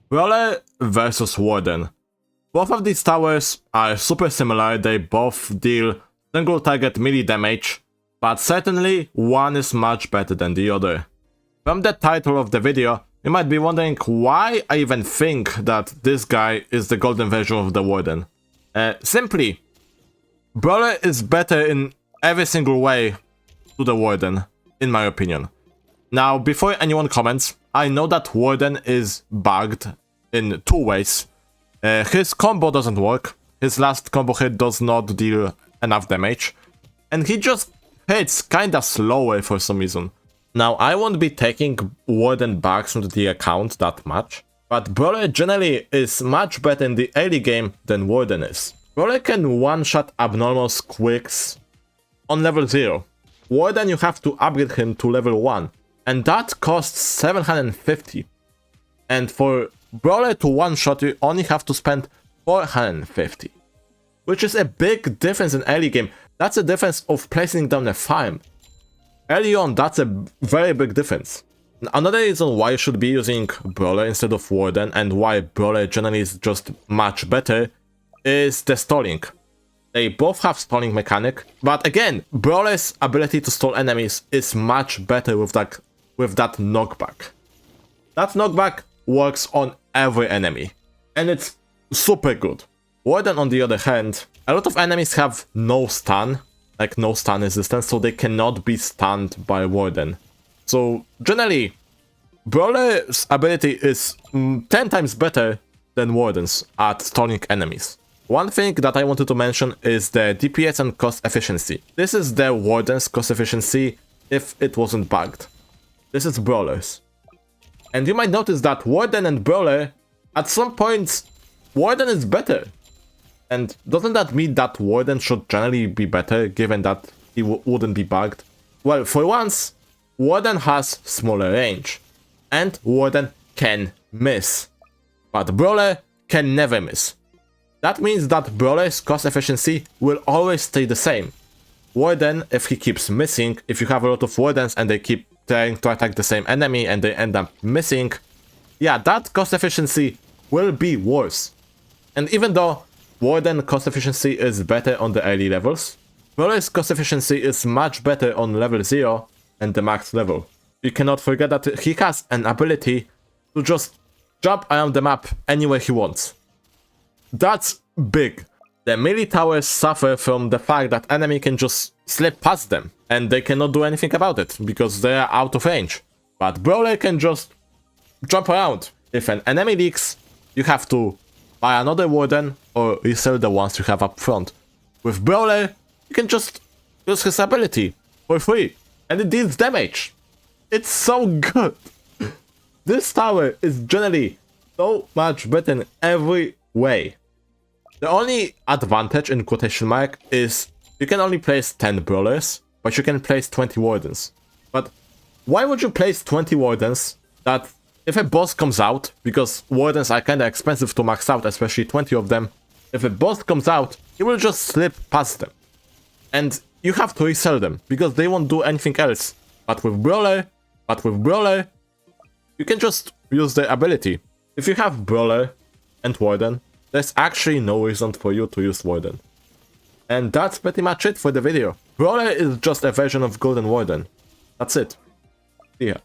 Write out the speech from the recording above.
Brawler versus Warden. Both of these towers are super similar, they both deal single target melee damage, but certainly one is much better than the other. From the title of the video, you might be wondering why I even think that this guy is the golden version of the Warden. Simply, Brawler is better in every single way to the Warden, in my opinion. Now, before anyone comments, I know that Warden is bugged in two ways. His combo doesn't work, his last combo hit does not deal enough damage, and he just hits kinda slower for some reason. Now, I won't be taking Warden bugs into the account that much, but Brawler generally is much better in the early game than Warden is. Brawler can one-shot abnormal squicks on level 0. Warden, you have to upgrade him to level 1, and that costs 750. And for Brawler to one-shot, you only have to spend 450. Which is a big difference in early game. That's a difference of placing down a farm. Early on, that's a very big difference. Another reason why you should be using Brawler instead of Warden, and why Brawler generally is just much better, is the stalling. They both have stalling mechanic, but again, Brawler's ability to stall enemies is much better with that knockback. That knockback works on every enemy, and it's super good. Warden, on the other hand, a lot of enemies have no stun, like no stun resistance, so they cannot be stunned by Warden. So generally, Brawler's ability is 10 times better than Warden's at stalling enemies. One thing that I wanted to mention is the DPS and cost efficiency. This is the Warden's cost efficiency if it wasn't bugged. This is Brawler's. And you might notice that Warden and Brawler, at some points, Warden is better. And doesn't that mean that Warden should generally be better, given that he wouldn't be bugged? Well, for once, Warden has smaller range, and Warden can miss. But Brawler can never miss. That means that Brawler's cost efficiency will always stay the same. Warden, if he keeps missing, if you have a lot of Wardens and they keep trying to attack the same enemy and they end up missing, yeah, that cost efficiency will be worse. And even though Warden cost efficiency is better on the early levels, Brawler's cost efficiency is much better on level 0 and the max level. You cannot forget that he has an ability to just jump around the map anywhere he wants. That's big. The melee towers suffer from the fact that enemy can just slip past them, and they cannot do anything about it, because they are out of range. But Brawler can just jump around. If an enemy leaks, you have to buy another Warden, or resell the ones you have up front. With Brawler, you can just use his ability for free, and it deals damage. It's so good. This tower is generally so much better in every way. The only advantage, in quotation mark, is you can only place 10 Brawlers, but you can place 20 Wardens. But why would you place 20 Wardens that if a boss comes out, because Wardens are kinda expensive to max out, especially 20 of them, if a boss comes out, you will just slip past them. And you have to resell them, because they won't do anything else. But with Brawler, you can just use the ability. If you have Brawler and Warden, there's actually no reason for you to use Warden. And that's pretty much it for the video. Brawler is just a version of Golden Warden. That's it. See ya.